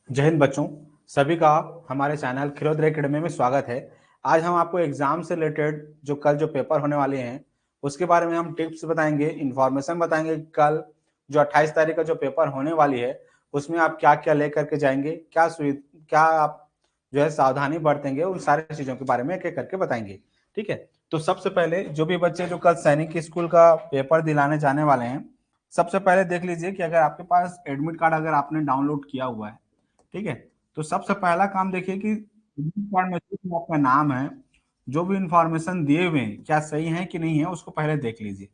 जय हिंद बच्चों, सभी का हमारे चैनल खिरोदर एकेडमी में स्वागत है। आज हम आपको एग्जाम से रिलेटेड जो कल जो पेपर होने वाले हैं उसके बारे में हम टिप्स बताएंगे, इंफॉर्मेशन बताएंगे। कल जो 28 तारीख का जो पेपर होने वाली है उसमें आप क्या क्या लेकर के जाएंगे, क्या आप जो है सावधानी बरतेंगे, उन सारी चीजों के बारे में एक एक करके बताएंगे। ठीक है, तो सबसे पहले जो भी बच्चे जो कल सैनिक स्कूल का पेपर दिलाने जाने वाले हैं, सबसे पहले देख लीजिए कि अगर आपके पास एडमिट कार्ड अगर आपने डाउनलोड किया हुआ है, ठीक है, तो सबसे पहला काम देखिए कि एडमिट कार्ड में जो भी आपका नाम है, जो भी इंफॉर्मेशन दिए हुए हैं क्या सही है कि नहीं है, उसको पहले देख लीजिए।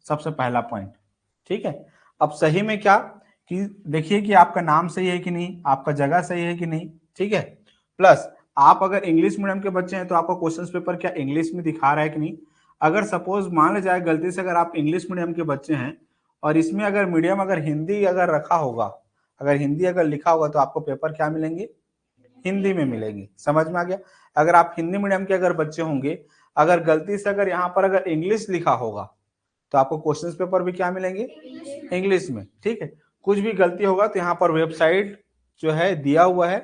सबसे पहला पॉइंट, ठीक है। अब सही में क्या कि देखिए कि आपका नाम सही है कि नहीं, आपका जगह सही है कि नहीं, ठीक है। प्लस आप अगर इंग्लिश मीडियम के बच्चे हैं तो आपका क्वेश्चन पेपर क्या इंग्लिश में दिखा रहा है कि नहीं। अगर सपोज मान लिया जाए गलती से अगर आप इंग्लिश मीडियम के बच्चे हैं और इसमें अगर मीडियम अगर हिंदी अगर रखा होगा, अगर हिंदी अगर लिखा होगा, तो आपको पेपर क्या मिलेंगे, हिंदी में मिलेंगे। समझ में आ गया। अगर आप हिंदी मीडियम के अगर बच्चे होंगे, अगर गलती से अगर यहाँ पर अगर इंग्लिश लिखा होगा तो आपको क्वेश्चन पेपर भी क्या मिलेंगे, इंग्लिश में। ठीक है, कुछ भी गलती होगा तो यहाँ पर वेबसाइट जो है दिया हुआ है,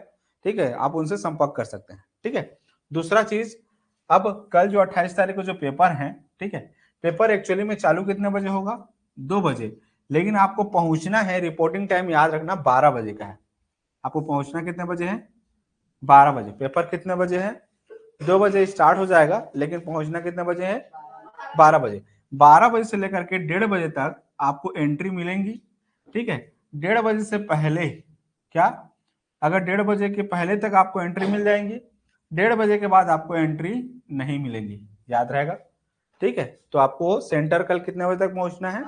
ठीक है, आप उनसे संपर्क कर सकते हैं। ठीक है, दूसरा चीज, अब कल जो 28 तारीख को जो पेपर है, ठीक है, पेपर एक्चुअली में चालू कितने बजे होगा, 2 बजे, लेकिन आपको पहुंचना है, रिपोर्टिंग टाइम याद रखना 12 बजे का है। आपको पहुंचना कितने बजे है, 12 बजे। पेपर कितने बजे है, 2 बजे स्टार्ट हो जाएगा, लेकिन पहुंचना कितने बजे है, 12 बजे। 12 बजे से लेकर के 1:30 बजे तक आपको एंट्री मिलेंगी। ठीक है, 1:30 बजे से पहले क्या, अगर 1:30 बजे के पहले तक आपको एंट्री मिल जाएंगी, 1:30 बजे के बाद आपको एंट्री नहीं मिलेंगी, याद रहेगा। ठीक है, तो आपको सेंटर कल कितने बजे तक पहुंचना है,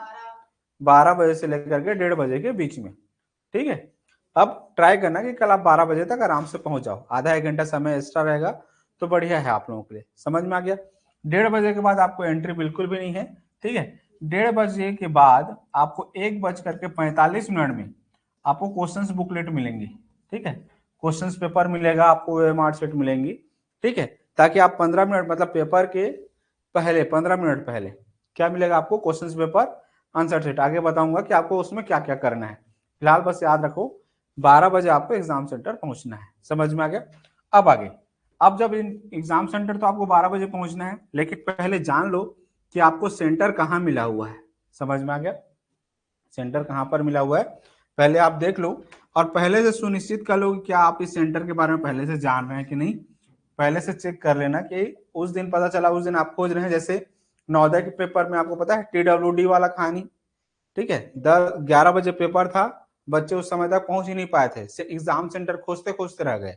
12 बजे से लेकर के 1:30 बजे के बीच में। ठीक है, अब ट्राई करना कि कल आप 12 बजे तक आराम से पहुंच जाओ, आधा एक घंटा समय एक्स्ट्रा रहेगा तो बढ़िया है आप लोगों के लिए। समझ में आ गया। 1:30 बजे के बाद आपको एंट्री बिल्कुल भी नहीं है। ठीक है, 1:30 बजे के बाद आपको 1:45 में आपको क्वेश्चंस बुकलेट मिलेंगी। ठीक है, क्वेश्चंस पेपर मिलेगा आपको, एमआर सेट मिलेंगी। ठीक है, ताकि आप 15 मिनट मतलब पेपर के पहले 15 मिनट पहले क्या मिलेगा आपको, क्वेश्चंस पेपर आंसर सेट। आगे बताऊंगा कि आपको उसमें क्या क्या करना है। फिलहाल बस याद रखो 12 बजे आपको एग्जाम सेंटर पहुंचना है। समझ में आ गया। अब आगे, अब जब एग्जाम सेंटर तो आपको 12 बजे पहुंचना है, लेकिन पहले जान लो कि आपको सेंटर कहाँ मिला हुआ है। समझ में आ गया, सेंटर कहाँ पर मिला हुआ है पहले आप देख लो, और पहले से सुनिश्चित कर लो कि क्या आप इस सेंटर के बारे में पहले से जान रहे हैं कि नहीं। पहले से चेक कर लेना कि उस दिन पता चला उस दिन आप खोज रहे हैं, जैसे नवोदय के पेपर में आपको पता है TWD वाला कहानी। ठीक है, 11 बजे पेपर था, बच्चे उस समय तक पहुंच ही नहीं पाए थे, एग्जाम सेंटर खोजते खोजते रह गए।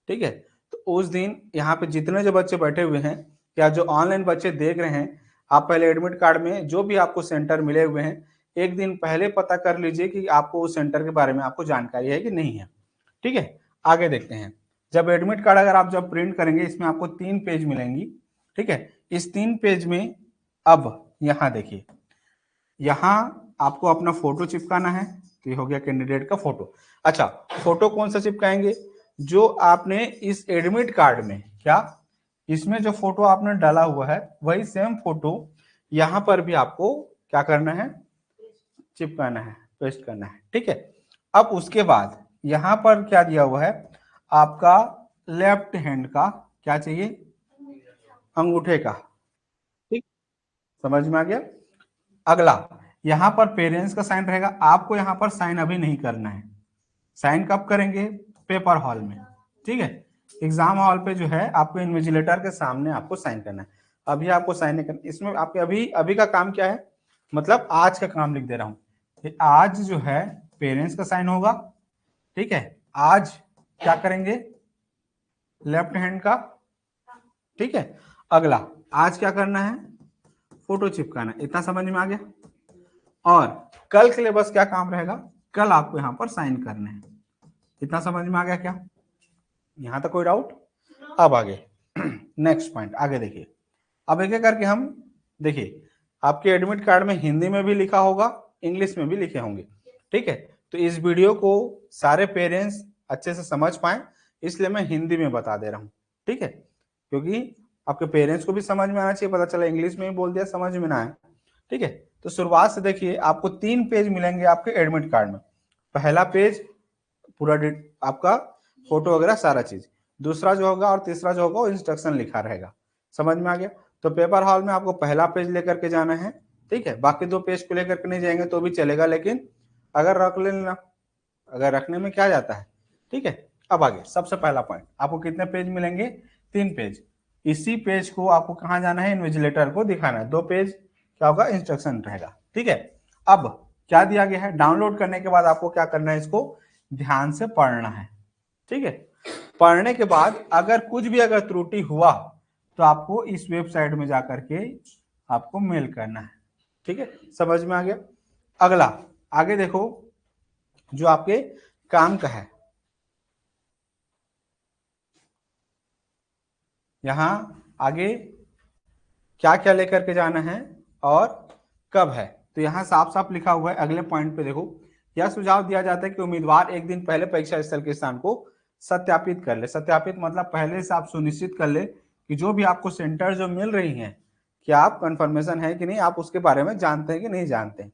ठीक है, तो उस दिन यहाँ पे जितने जो बच्चे बैठे हुए हैं या जो ऑनलाइन बच्चे देख रहे हैं, आप पहले एडमिट कार्ड में जो भी आपको सेंटर मिले हुए हैं, एक दिन पहले पता कर लीजिए कि आपको उस सेंटर के बारे में आपको जानकारी है कि नहीं है। ठीक है, आगे देखते हैं। जब एडमिट कार्ड अगर आप जब प्रिंट करेंगे, इसमें आपको 3 पेज मिलेंगी। ठीक है, इस 3 पेज में अब यहाँ देखिए, यहाँ आपको अपना फोटो चिपकाना है। तो ये हो गया कैंडिडेट का फोटो। अच्छा, फोटो कौन सा चिपकाएंगे, जो आपने इस एडमिट कार्ड में क्या, इसमें जो फोटो आपने डाला हुआ है वही सेम फोटो यहाँ पर भी आपको क्या करना है, चिपकाना है, पेस्ट करना है। ठीक है, अब उसके बाद यहाँ पर क्या दिया हुआ है, आपका लेफ्ट हैंड का क्या चाहिए, अंगूठे का। ठीक, समझ में आ गया। अगला, यहाँ पर पेरेंट्स का साइन रहेगा, आपको यहाँ पर साइन अभी नहीं करना है। साइन कब करेंगे, पेपर हॉल में। ठीक है, एग्जाम हॉल पे जो है आपको इन्विजिलेटर के सामने आपको साइन करना है। अभी आपको साइन नहीं करना, इसमें आपके अभी अभी का काम क्या है, मतलब आज का काम लिख दे रहा हूं। आज जो है पेरेंट्स का साइन होगा। ठीक है, आज क्या करेंगे, लेफ्ट हैंड का। ठीक है, अगला, आज क्या करना है, फोटो चिपकाना। इतना समझ में आ गया। और कल के लिए बस क्या काम रहेगा, कल आपको यहाँ पर साइन करने हैं। इतना समझ में आ गया क्या, यहां तक कोई डाउट। अब आगे नेक्स्ट पॉइंट, आगे देखिए। अब एक एक करके हम देखिए, आपके एडमिट कार्ड में हिंदी में भी लिखा होगा, इंग्लिश में भी लिखे होंगे। ठीक है, तो इस वीडियो को सारे पेरेंट्स अच्छे से समझ पाए, इसलिए मैं हिंदी में बता दे रहा हूँ। ठीक है, क्योंकि आपके पेरेंट्स को भी समझ में आना चाहिए, पता चला इंग्लिश में ही बोल दिया समझ में ना आए। ठीक है, तो शुरुआत से देखिए, आपको 3 पेज मिलेंगे आपके एडमिट कार्ड में। पहला पेज पूरा आपका फोटो वगैरह सारा चीज। दूसरा जो होगा और तीसरा जो होगा वो इंस्ट्रक्शन लिखा रहेगा। समझ में आ गया। तो पेपर हॉल में आपको पहला पेज लेकर के जाना है, ठीक है। बाकी 2 पेज को लेकर के नहीं जाएंगे तो भी चलेगा, लेकिन अगर रख लेना, अगर रखने में क्या जाता है, ठीक है। अब आगे सबसे पहला पॉइंट, आपको कितने पेज मिलेंगे? 3 पेज। इसी पेज को आपको कहाँ जाना है? इन्विजिलेटर को दिखाना है। 2 पेज क्या होगा? इंस्ट्रक्शन रहेगा, ठीक है। अब क्या दिया गया है? डाउनलोड करने के बाद आपको क्या करना है? इसको ध्यान से पढ़ना है, ठीक है। पढ़ने के बाद अगर कुछ भी अगर त्रुटि हुआ तो आपको इस वेबसाइट में जाकर के आपको मेल करना है, ठीक है। समझ में आ गया। अगला आगे देखो जो आपके काम का है, यहां आगे क्या क्या लेकर के जाना है और कब है। तो यहाँ साफ साफ लिखा हुआ है अगले पॉइंट पे देखो, यह सुझाव दिया जाता है कि उम्मीदवार एक दिन पहले परीक्षा स्थल के स्थान को सत्यापित कर ले। सत्यापित मतलब पहले से आप सुनिश्चित कर ले कि जो भी आपको सेंटर जो मिल रही हैं, क्या आप कंफर्मेशन है कि नहीं, आप उसके बारे में जानते हैं कि नहीं जानते हैं।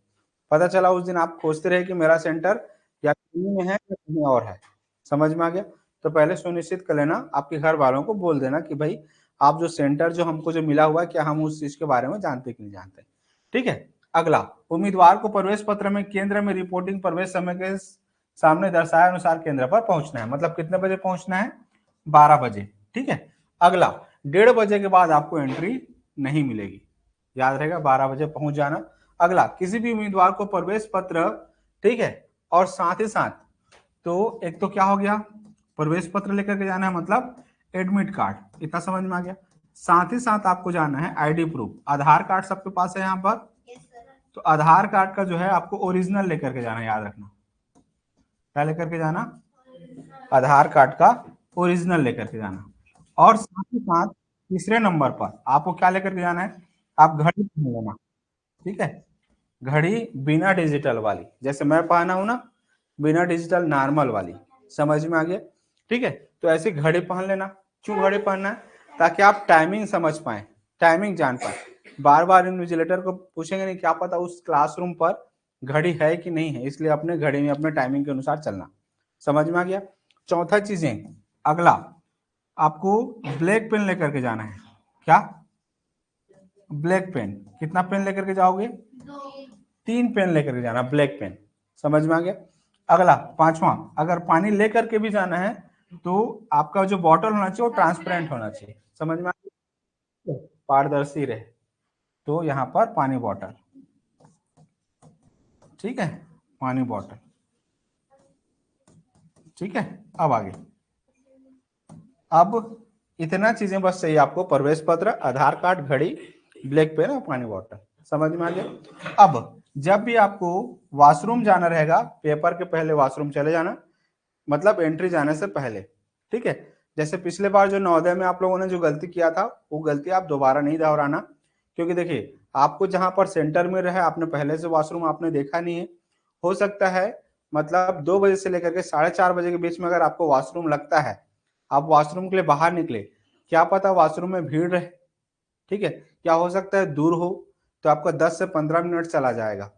पता चला उस दिन आप खोजते रहे कि मेरा सेंटर या कहीं में है या कहीं और है। समझ में आ गया। तो पहले सुनिश्चित कर लेना, आपके घर वालों को बोल देना कि भाई आप जो सेंटर जो हमको जो मिला हुआ है, क्या हम उस चीज के बारे में जानते कि नहीं जानते, ठीक है। अगला, उम्मीदवार को प्रवेश पत्र में केंद्र में रिपोर्टिंग प्रवेश समय के सामने दर्शाए अनुसार केंद्र पर पहुंचना है। मतलब कितने बजे पहुंचना है? 12 बजे, ठीक है। अगला, 1:30 बजे के बाद आपको एंट्री नहीं मिलेगी, याद रहेगा, 12 बजे पहुंच जाना। अगला, किसी भी उम्मीदवार को प्रवेश पत्र, ठीक है, और साथ ही साथ तो एक तो क्या हो गया, प्रवेश पत्र लेकर के जाना है, मतलब एडमिट कार्ड, इतना समझ में आ गया। साथ ही साथ आपको जाना है आईडी प्रूफ। आधार कार्ड सबके पास है यहाँ पर, तो आधार कार्ड का जो है आपको ओरिजिनल लेकर के जाना, याद रखना। क्या लेकर के जाना? आधार कार्ड का ओरिजिनल लेकर के जाना। और साथ ही साथ तीसरे नंबर पर आपको क्या लेकर के जाना है? आप घड़ी पहन लेना, ठीक है। घड़ी बिना डिजिटल वाली, जैसे मैं पहना हूं ना, बिना डिजिटल नॉर्मल वाली। समझ में आ गया, ठीक है। तो ऐसी घड़ी पहन लेना। क्यों घड़ी पहनना है? ताकि आप टाइमिंग समझ पाए, टाइमिंग जान पाए। बार बार इन्विजिलेटर को पूछेंगे नहीं, क्या पता उस क्लासरूम पर घड़ी है कि नहीं है, इसलिए अपने घड़ी में अपने टाइमिंग के अनुसार चलना। समझ में आ गया। चौथा चीजें, अगला आपको ब्लैक पेन लेकर के जाना है। क्या? Black pen. कितना पेन लेकर के जाओगे? 3 पेन लेकर के जाना, ब्लैक पेन। समझ में आ गया। अगला पांचवा, अगर पानी लेकर के भी जाना है तो आपका जो बॉटल होना चाहिए वो ट्रांसपेरेंट होना चाहिए। समझ में आ गया, पारदर्शी रहे। तो यहाँ पर पानी बॉटल, ठीक है, पानी बॉटल, ठीक है। अब आगे, अब इतना चीजें बस चाहिए आपको, प्रवेश पत्र, आधार कार्ड, घड़ी, ब्लैक पेन और पानी बॉटल। समझ में आ गया। अब जब भी आपको वॉशरूम जाना रहेगा, पेपर के पहले वॉशरूम चले जाना, मतलब एंट्री जाने से पहले, ठीक है। जैसे पिछले बार जो नवोदय में आप लोगों ने जो गलती किया था, वो गलती आप दोबारा नहीं दोहराना। क्योंकि देखिए, आपको जहां पर सेंटर में रहे, आपने पहले से वॉशरूम आपने देखा नहीं है। हो सकता है मतलब 2 बजे से लेकर के 4:30 बजे के बीच में अगर आपको वॉशरूम लगता है, आप वॉशरूम के लिए बाहर निकले, क्या पता वॉशरूम में भीड़ रहे, ठीक है। क्या हो सकता है दूर हो, तो आपका 10 से 15 मिनट चला जाएगा।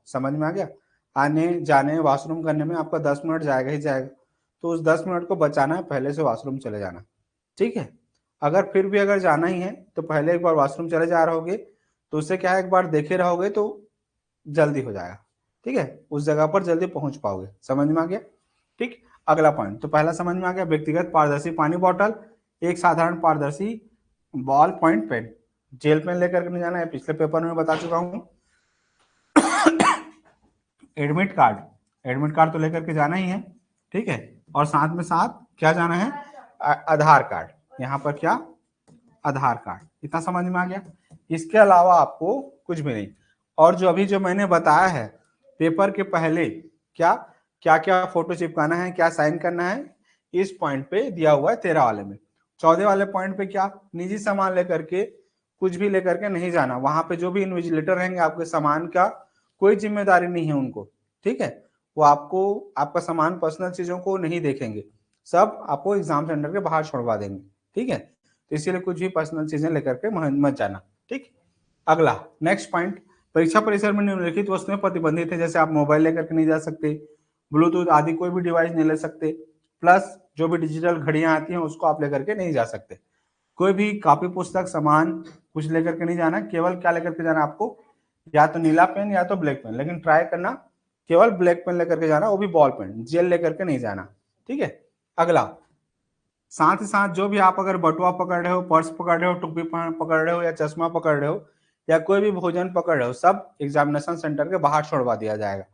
समझ में आ गया। आने जाने वॉशरूम करने में आपका 10 मिनट जाएगा ही जाएगा। तो उस 10 मिनट को बचाना है, पहले से वॉशरूम चले जाना, ठीक है। अगर फिर भी अगर जाना ही है तो पहले एक बार वॉशरूम चले जा रहोगे, तो उससे क्या है, एक बार देखे रहोगे तो जल्दी हो जाएगा, ठीक है। उस जगह पर जल्दी पहुंच पाओगे। समझ में आ गया, ठीक। अगला पॉइंट, तो पहला समझ में आ गया, व्यक्तिगत पारदर्शी पानी बॉटल, एक साधारण पारदर्शी ball point pen. Gel pen लेकर के नहीं जाना है, पिछले पेपर में बता चुका हूं। एडमिट कार्ड, एडमिट कार्ड तो लेकर के जाना ही है, ठीक है। और साथ में साथ क्या जाना है? आधार कार्ड। यहाँ पर क्या? आधार कार्ड। इतना समझ में आ गया। इसके अलावा आपको कुछ भी नहीं। और जो अभी जो मैंने बताया है, पेपर के पहले क्या क्या क्या फोटो चिपकाना है, क्या साइन करना है, इस पॉइंट पे दिया हुआ है 13 वाले में। 14 वाले पॉइंट पे क्या, निजी सामान लेकर के कुछ भी लेकर के नहीं जाना। वहां पे जो भी इन्विजिलेटर रहेंगे, आपके सामान का कोई जिम्मेदारी नहीं है उनको, ठीक है। वो आपको आपका सामान, पर्सनल चीजों को नहीं देखेंगे, सब आपको एग्जाम सेंटर के बाहर छोड़वा देंगे, ठीक है। तो इसीलिए कुछ भी पर्सनल चीजें लेकर के मत जाना, ठीक। अगला नेक्स्ट पॉइंट, परीक्षा परिसर में निम्नलिखित वस्तुएं प्रतिबंधित है। जैसे आप मोबाइल लेकर के नहीं जा सकते, ब्लूटूथ आदि कोई भी डिवाइस नहीं ले सकते, प्लस जो भी डिजिटल घड़ियां आती हैं उसको आप लेकर के नहीं जा सकते। कोई भी कॉपी पुस्तक सामान कुछ लेकर के नहीं जाना, केवल क्या लेकर के जाना आपको, या तो नीला पेन या तो ब्लैक पेन, लेकिन ट्राई करना केवल ब्लैक पेन लेकर के जाना, वो भी बॉल पेन, जेल लेकर के नहीं जाना। ठीक है। अगला, साथ ही साथ जो भी आप अगर बटुआ पकड़ रहे हो, पर्स पकड़ रहे हो, टोपी पकड़ रहे हो या चश्मा पकड़ रहे हो या कोई भी भोजन पकड़ रहे हो, सब एग्जामिनेशन सेंटर के बाहर छोड़वा दिया जाएगा।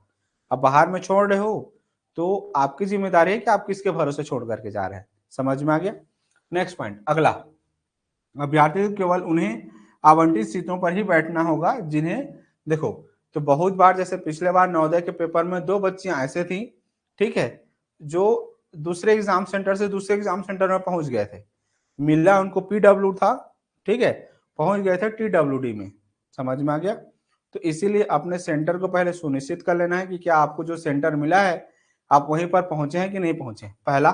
अब बाहर में छोड़ रहे हो तो आपकी जिम्मेदारी है कि आप किसके भरोसे छोड़ करके जा रहे हैं। समझ में आ गया। नेक्स्ट पॉइंट, अगला, अभ्यर्थी को केवल उन्हें आवंटित सीटों पर ही बैठना होगा जिन्हें, देखो, तो बहुत बार जैसे पिछले बार नवोदय के पेपर में 2 बच्चियां ऐसे थी, ठीक है, जो दूसरे एग्जाम सेंटर से दूसरे एग्जाम सेंटर में पहुंच गए थे, मिला उनको पीडब्ल्यू था, ठीक है, पहुंच गए थे टीडब्ल्यूडी में। समझ में आ गया। तो इसीलिए अपने सेंटर को पहले सुनिश्चित कर लेना है कि क्या आपको जो सेंटर मिला है आप वहीं पर पहुंचे हैं कि नहीं पहुंचे, पहला।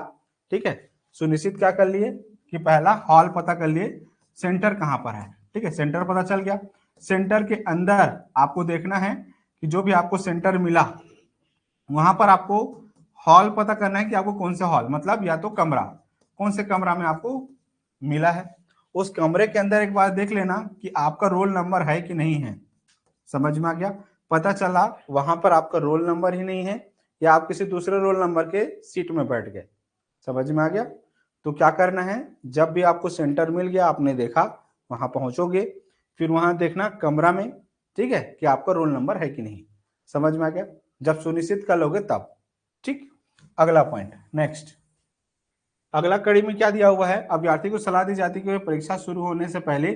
ठीक है, सुनिश्चित क्या कर लिए कि पहला हॉल पता कर लिए सेंटर कहां पर है। ठीक है, सेंटर पता चल गया। सेंटर के अंदर आपको देखना है कि जो भी आपको सेंटर मिला वहां पर आपको हॉल पता करना है कि आपको कौन सा हॉल, मतलब या तो कमरा, कौन से कमरा में आपको मिला है। उस कमरे के अंदर एक बार देख लेना कि आपका रोल नंबर है कि नहीं है। समझ में आ गया। पता चला वहां पर आपका रोल नंबर ही नहीं है या आप किसी दूसरे रोल नंबर के सीट में बैठ गए। समझ में आ गया। तो क्या करना है, जब भी आपको सेंटर मिल गया, आपने देखा, वहां पहुंचोगे, फिर वहां देखना कमरा में, ठीक है, कि आपका रोल नंबर है कि नहीं। समझ में आ गया। जब सुनिश्चित कर लोगे तब। ठीक। अगला पॉइंट, नेक्स्ट, अगला कड़ी में क्या दिया हुआ है, अभ्यर्थी को सलाह दी जाती है कि वे परीक्षा शुरू होने से पहले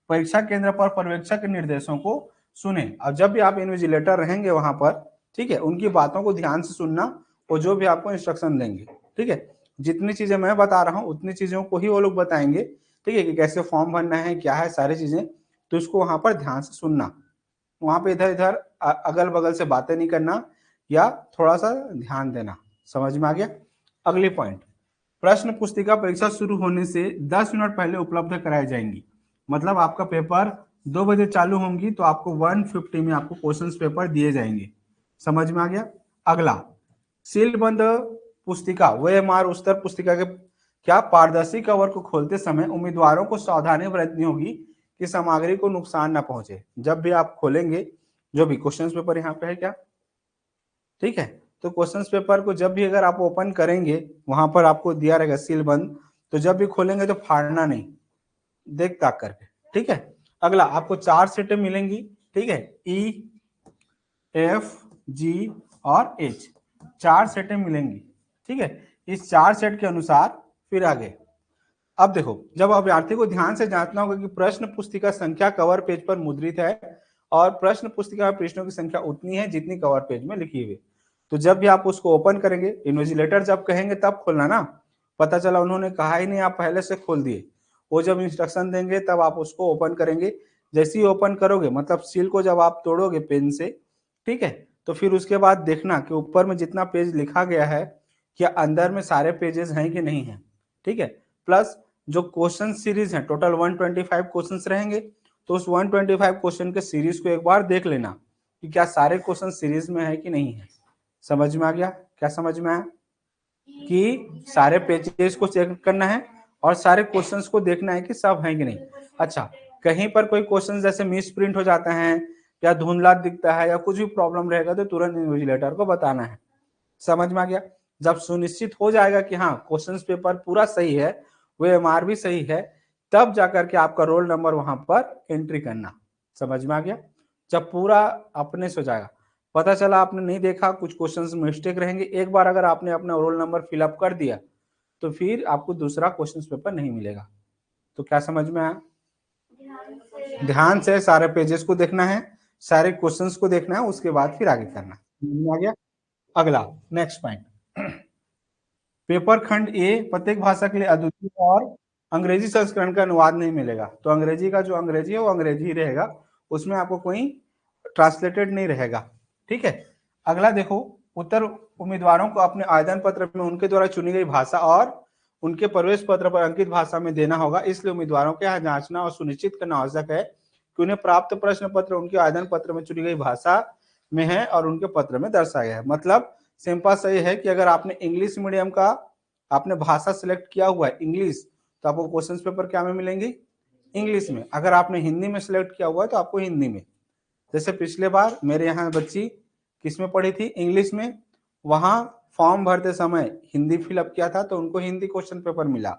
परीक्षा केंद्र पर पर्यवेक्षक के निर्देशों को सुने। और जब भी आप इन्विजिलेटर रहेंगे वहां पर, ठीक है, उनकी बातों को ध्यान से सुनना और जो भी आपको इंस्ट्रक्शन देंगे, ठीक है, जितनी चीजें मैं बता रहा हूँ उतनी चीजों को ही वो लोग बताएंगे। ठीक है, कि कैसे फॉर्म भरना है, क्या है, सारी चीजें, तो इसको वहां पर ध्यान से सुनना। वहां पे इधर इधर अगल बगल से बातें नहीं करना या थोड़ा सा ध्यान देना। समझ में आ गया। अगली पॉइंट, प्रश्न पुस्तिका परीक्षा शुरू होने से 10 मिनट पहले उपलब्ध कराई जाएंगी। मतलब आपका पेपर 2 बजे चालू होंगी तो आपको 1:50 में आपको क्वेश्चंस पेपर दिए जाएंगे। समझ में आ गया। अगला, सीलबंद पुस्तिका OMR उत्तर पुस्तिका के क्या पारदर्शी कवर को खोलते समय उम्मीदवारों को सावधानी बरतनी होगी कि सामग्री को नुकसान ना पहुंचे। जब भी आप खोलेंगे, जो भी क्वेश्चंस पेपर यहाँ पे है क्या, ठीक है, तो क्वेश्चंस पेपर को जब भी अगर आप ओपन करेंगे, वहां पर आपको दिया रहेगा सील बंद, तो जब भी खोलेंगे तो फाड़ना नहीं, देख ताक करके। ठीक है। अगला, आपको 4 सेटें मिलेंगी, ठीक है, E, F, G और H, 4 सेटें मिलेंगी। ठीक है, इस 4 सेट के अनुसार फिर आगे। अब देखो, जब अभ्यर्थी को ध्यान से जांचना होगा कि प्रश्न पुस्तिका संख्या कवर पेज पर मुद्रित है और प्रश्न पुस्तिका में प्रश्नों की संख्या उतनी है जितनी कवर पेज में लिखी हुई। तो जब भी आप उसको ओपन करेंगे, इन्विजिलेटर जब कहेंगे तब खोलना ना। पता चला उन्होंने कहा ही नहीं, आप पहले से खोल दिए। वो जब इंस्ट्रक्शन देंगे तब आप उसको ओपन करेंगे। जैसे ही ओपन करोगे, मतलब सील को जब आप तोड़ोगे पेन से, ठीक है, तो फिर उसके बाद देखना कि ऊपर में जितना पेज लिखा गया है क्या अंदर में सारे पेजेस हैं कि नहीं है। ठीक है, प्लस जो क्वेश्चन सीरीज है, टोटल 125 क्वेश्चंस रहेंगे, तो उस 125 क्वेश्चन के सीरीज को एक बार देख लेना कि क्या सारे क्वेश्चन सीरीज में है कि नहीं है। समझ में आ गया। क्या समझ में आया कि सारे पेजेस को चेक करना है और सारे क्वेश्चंस को देखना है कि सब है कि नहीं। अच्छा, कहीं पर कोई क्वेश्चन जैसे मिस प्रिंट हो जाता है या धुंधला दिखता है या कुछ भी प्रॉब्लम रहेगा तो तुरंत इन्विजिलेटर को बताना है। समझ में आ गया। जब सुनिश्चित हो जाएगा कि हाँ क्वेश्चन पेपर पूरा सही है, वो OMR भी सही है, तब जाकर के आपका रोल नंबर वहां पर एंट्री करना। समझ में आ गया। जब पूरा अपने से हो जाएगा, पता चला आपने नहीं देखा, कुछ क्वेश्चंस मिस्टेक रहेंगे, एक बार अगर आपने अपना रोल नंबर फिलअप कर दिया तो फिर आपको दूसरा क्वेश्चन पेपर नहीं मिलेगा। तो क्या समझ में आया। ध्यान से सारे पेजेस को देखना है, सारे क्वेश्चंस को देखना है, उसके बाद फिर आगे करना। आ गया। अगला, नेक्स्ट पॉइंट, पेपर खंड ए प्रत्येक भाषा के लिए अद्वितीय और अंग्रेजी संस्करण का अनुवाद नहीं मिलेगा। तो अंग्रेजी का जो अंग्रेजी है वो अंग्रेजी ही रहेगा, उसमें आपको कोई ट्रांसलेटेड नहीं रहेगा। ठीक है। अगला देखो, उत्तर उम्मीदवारों को अपने आवेदन पत्र में उनके द्वारा चुनी गई भाषा और उनके प्रवेश पत्र पर अंकित भाषा में देना होगा। इसलिए उम्मीदवारों को यह जांचना और सुनिश्चित करना आवश्यक है कि उन्हें प्राप्त प्रश्न पत्र उनके आवेदन पत्र में चुनी गई भाषा में है और उनके पत्र में दर्शाया गया है। मतलब सिंपल सा ये है कि अगर आपने इंग्लिश मीडियम का आपने भाषा सिलेक्ट किया हुआ है इंग्लिश, तो आपको क्वेश्चन पेपर क्या में मिलेंगे? इंग्लिश में। अगर आपने हिंदी में सिलेक्ट किया हुआ है तो आपको हिंदी में। जैसे पिछले बार मेरे यहाँ बच्ची किस में पढ़ी थी? इंग्लिश में। वहां फॉर्म भरते समय हिंदी फिलअप किया था तो उनको हिंदी क्वेश्चन पेपर मिला।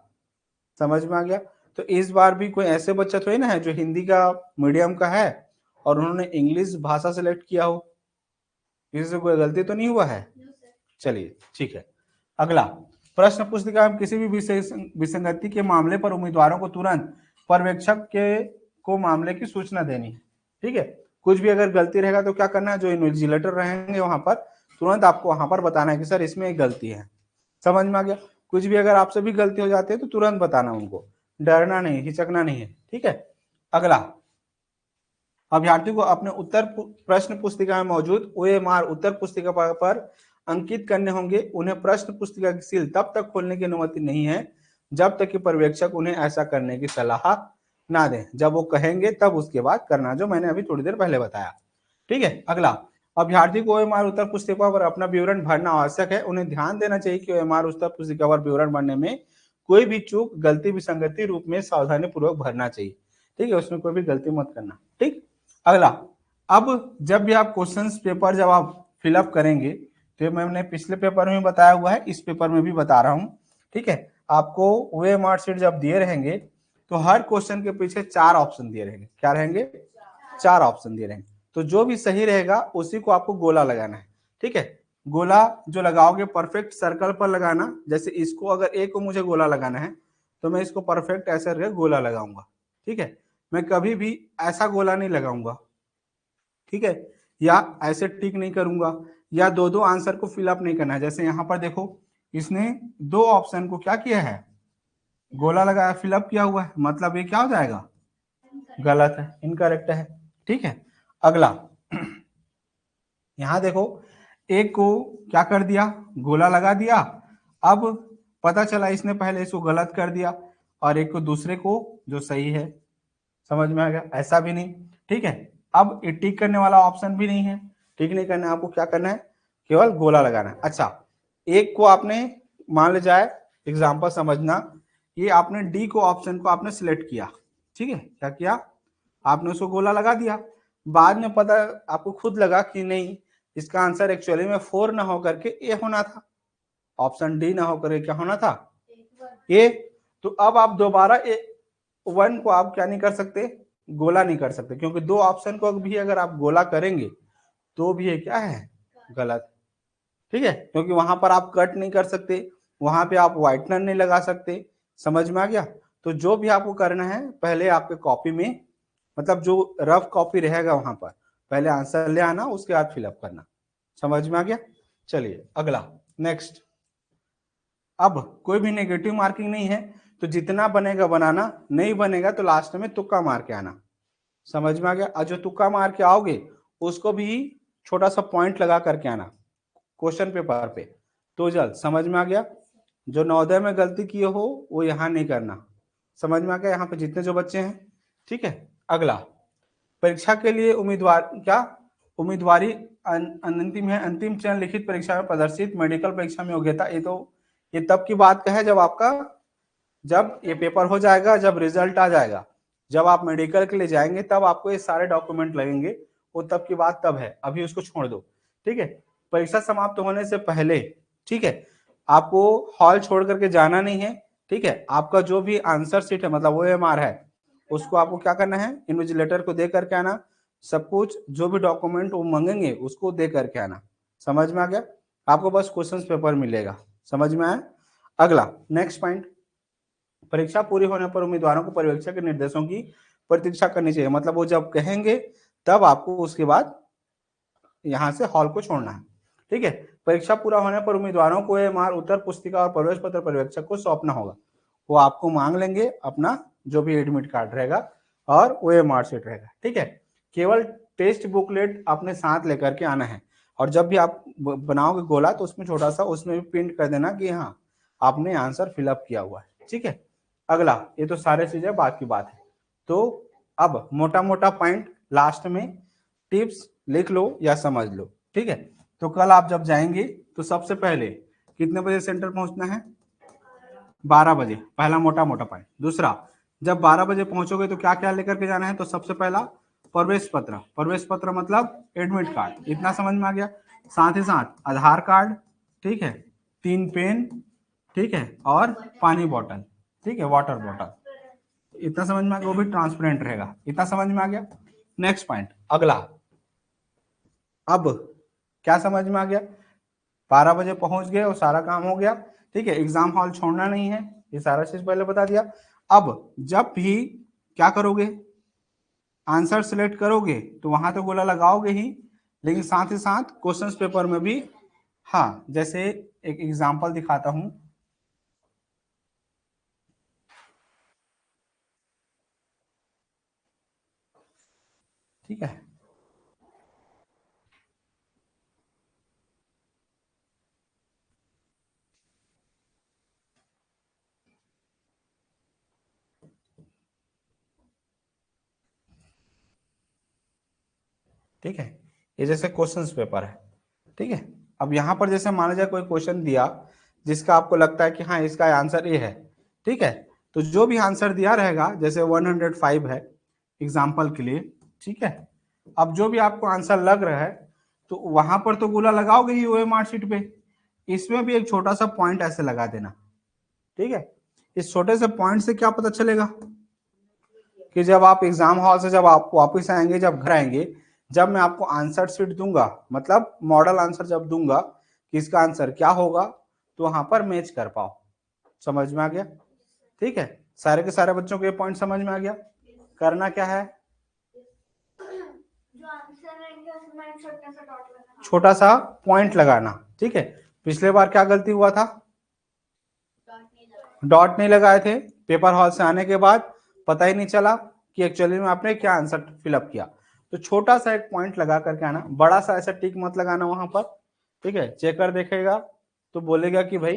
समझ में आ गया? तो इस बार भी कोई ऐसे बच्चा थोड़ी ना है जो हिंदी का मीडियम का है और उन्होंने इंग्लिश भाषा सेलेक्ट किया हो। किसी से कोई गलती तो नहीं हुआ है? चलिए ठीक है। अगला प्रश्न पुस्तिका में किसी भी विसंगति के मामले पर उम्मीदवारों को तुरंत पर्यवेक्षक के को मामले की सूचना देनी है। ठीक है, कुछ भी अगर गलती रहेगा तो क्या करना है, जो इन्विजिलेटर रहेंगे वहां पर तुरंत आपको वहां पर बताना है कि सर इसमें एक गलती है। समझ में आ गया? कुछ भी अगर आपसे भी गलती हो जाती है तो तुरंत बताना उनको, डरना नहीं, हिचकना नहीं है। ठीक है। अगला, अभ्यर्थी को अपने उत्तर प्रश्न पुस्तिका में मौजूद OMR उत्तर पुस्तिका पर अंकित करने होंगे। उन्हें प्रश्न पुस्तिका की सील तब तक खोलने की अनुमति नहीं है जब तक कि पर्यवेक्षक उन्हें ऐसा करने की सलाह ना दें। जब वो कहेंगे तब उसके बाद करना, जो मैंने अभी थोड़ी देर पहले बताया। ठीक है। अगला, अभ्यर्थी को OMR उत्तर पुस्तिका पर अपना विवरण भरना आवश्यक है। उन्हें ध्यान देना चाहिए कि OMR उत्तर पुस्तिका पर विवरण भरने में कोई भी चूक, गलती, विसंगति रूप में सावधानी पूर्वक भरना चाहिए। ठीक है, उसमें कोई भी गलती मत करना। ठीक। अगला, अब जब भी आप क्वेश्चंस पेपर जब आप फिलअप करेंगे तो मैंने पिछले पेपर में बताया हुआ है, इस पेपर में भी बता रहा हूं। ठीक है, आपको OMR शीट जब दिए रहेंगे तो हर क्वेश्चन के पीछे 4 ऑप्शन दिए रहेंगे। क्या रहेंगे? 4 ऑप्शन दिए रहेंगे। तो जो भी सही रहेगा उसी को आपको गोला लगाना है। ठीक है, गोला जो लगाओगे परफेक्ट सर्कल पर लगाना। जैसे इसको अगर ए को मुझे गोला लगाना है तो मैं इसको परफेक्ट ऐसे गोला लगाऊंगा। ठीक है, मैं कभी भी ऐसा गोला नहीं लगाऊंगा। ठीक है, या ऐसे टिक नहीं करूंगा, या दो आंसर को फिलअप नहीं करना है। जैसे यहाँ पर देखो, इसने 2 ऑप्शन को क्या किया है? गोला लगाया, फिलअप किया हुआ है, मतलब ये क्या हो जाएगा? गलत है, इनकरेक्ट है। ठीक है। अगला, यहां देखो, एक को क्या कर दिया? गोला लगा दिया। अब पता चला इसने पहले इसको गलत कर दिया और एक को दूसरे को जो सही है। समझ में आ गया? ऐसा भी नहीं। ठीक है, अब ये टिक करने वाला ऑप्शन भी नहीं है। टिक नहीं करना है, आपको क्या करना है? केवल गोला लगाना है। अच्छा, एक को आपने मान ले जाए एग्जाम्पल समझना, ये आपने डी को ऑप्शन को आपने सिलेक्ट किया। ठीक है, क्या किया? आपने उसको गोला लगा दिया। बाद में पता आपको खुद लगा कि नहीं, इसका आंसर एक्चुअली में 4 ना होकर के ए होना था, ऑप्शन डी ना होकर के क्या होना था? ए। तो अब आप दोबारा 1 को आप क्या नहीं कर सकते? गोला नहीं कर सकते, क्योंकि 2 ऑप्शन को भी अगर आप गोला करेंगे तो भी ये क्या है? गलत। ठीक है, क्योंकि वहां पर आप कट नहीं कर सकते, वहां पे आप व्हाइटनर नहीं लगा सकते। समझ में आ गया? तो जो भी आपको करना है, पहले आपके कॉपी में, मतलब जो रफ कॉपी रहेगा वहां पर पहले आंसर ले आना, उसके बाद फिलअप करना। समझ में आ गया? चलिए अगला, नेक्स्ट। अब कोई भी नेगेटिव मार्किंग नहीं है, तो जितना बनेगा बनाना, नहीं बनेगा तो लास्ट में तुक्का मार के आना। समझ में आ गया? और जो तुक्का मार के आओगे उसको भी छोटा सा पॉइंट लगा करके आना क्वेश्चन पेपर पे। तो जल्द समझ में आ गया? जो नवोदय में गलती किए हो वो यहाँ नहीं करना। समझ में आ गया यहाँ पे जितने जो बच्चे हैं? ठीक है। अगला, परीक्षा के लिए उम्मीदवार क्या उम्मीदवारी अंतिम है। अंतिम चयन लिखित परीक्षा में प्रदर्शित मेडिकल परीक्षा में योग्यता। ये तब की बात का है जब ये पेपर हो जाएगा, जब रिजल्ट आ जाएगा, जब आप मेडिकल के लिए जाएंगे तब आपको ये सारे डॉक्यूमेंट लगेंगे। वो तब की बात तब है, अभी उसको छोड़ दो। ठीक है, परीक्षा समाप्त होने से पहले, ठीक है, आपको हॉल छोड़ करके जाना नहीं है। ठीक है, आपका जो भी आंसर शीट है, मतलब OMR है, उसको आपको क्या करना है? इन्विजिलेटर को दे करके आना। सब कुछ जो भी डॉक्यूमेंट वो मांगेंगे उसको दे करके आना। समझ में आ गया? आपको बस क्वेश्चन पेपर मिलेगा। समझ में आया? अगला, नेक्स्ट पॉइंट, परीक्षा पूरी होने पर उम्मीदवारों को पर्यवेक्षक के निर्देशों की प्रतीक्षा करनी चाहिए। मतलब वो जब कहेंगे तब आपको उसके बाद यहां से हॉल को छोड़ना है। ठीक है, परीक्षा पूरा होने पर उम्मीदवारों को OMR उत्तर पुस्तिका और प्रवेश पत्र पर्यवेक्षक को सौंपना होगा। वो आपको मांग लेंगे अपना जो भी एडमिट कार्ड रहेगा और OMR शीट रहेगा। ठीक है, केवल टेस्ट बुकलेट अपने साथ लेकर के आना है। और जब भी आप बनाओगे गोला तो उसमें छोटा सा उसमें भी प्रिंट कर देना कि हाँ आपने आंसर फिलअप किया हुआ है। ठीक है। अगला, ये तो सारे चीजें बात की बात है। तो अब मोटा मोटा पॉइंट लास्ट में टिप्स लिख लो या समझ लो। ठीक है, तो कल आप जब जाएंगे तो सबसे पहले कितने बजे सेंटर पहुंचना है? 12 बजे, पहला मोटा मोटा पॉइंट। दूसरा, जब 12 बजे पहुंचोगे तो क्या क्या लेकर के जाना है? तो सबसे पहला प्रवेश पत्र, प्रवेश पत्र मतलब एडमिट कार्ड, इतना समझ में आ गया। साथ ही साथ आधार कार्ड, ठीक है, 3 पेन, ठीक है, और पानी बोतल, ठीक है, वाटर बोतल, इतना समझ में आ गया, वो भी ट्रांसपेरेंट रहेगा, इतना समझ में आ गया। नेक्स्ट पॉइंट, अगला, अब क्या समझ में आ गया? 12 बजे पहुंच गए और सारा काम हो गया, ठीक है, एग्जाम हॉल छोड़ना नहीं है, ये सारा चीज पहले बता दिया। अब जब भी क्या करोगे, आंसर सिलेक्ट करोगे तो वहां तो गोला लगाओगे ही, लेकिन साथ ही साथ क्वेश्चंस पेपर में भी, हाँ, जैसे एक एग्जांपल दिखाता हूं, ठीक है, ठीक है, ये जैसे क्वेश्चंस पेपर है, ठीक है। अब यहाँ पर जैसे मान लीजिए कोई क्वेश्चन दिया जिसका आपको लगता है कि हाँ इसका आंसर ये है, ठीक है, तो जो भी आंसर दिया रहेगा, जैसे 105 है एग्जाम्पल के लिए, ठीक है, अब जो भी आपको आंसर लग रहा है तो वहां पर तो गोला लगाओगे ही ओएमआर शीट पे, इसमें भी एक छोटा सा पॉइंट ऐसे लगा देना, ठीक है। इस छोटे से पॉइंट से क्या पता चलेगा कि जब आप एग्जाम हॉल से जब आप वापस आएंगे, जब घर आएंगे, जब मैं आपको आंसर शीट दूंगा, मतलब मॉडल आंसर जब दूंगा कि इसका आंसर क्या होगा, तो वहां पर मैच कर पाओ। समझ में आ गया? ठीक है, सारे के सारे बच्चों को ये पॉइंट समझ में आ गया। करना क्या है, जो आंसर रहेंगे उसमें छोटा सा पॉइंट लगाना, ठीक है। पिछले बार क्या गलती हुआ था, डॉट नहीं लगाए थे, पेपर हॉल से आने के बाद पता ही नहीं चला कि एक्चुअली में आपने क्या आंसर फिलअप किया। तो छोटा सा एक पॉइंट लगा करके आना, बड़ा सा ऐसा टिक मत लगाना वहां पर, ठीक है। चेकर देखेगा तो बोलेगा कि भाई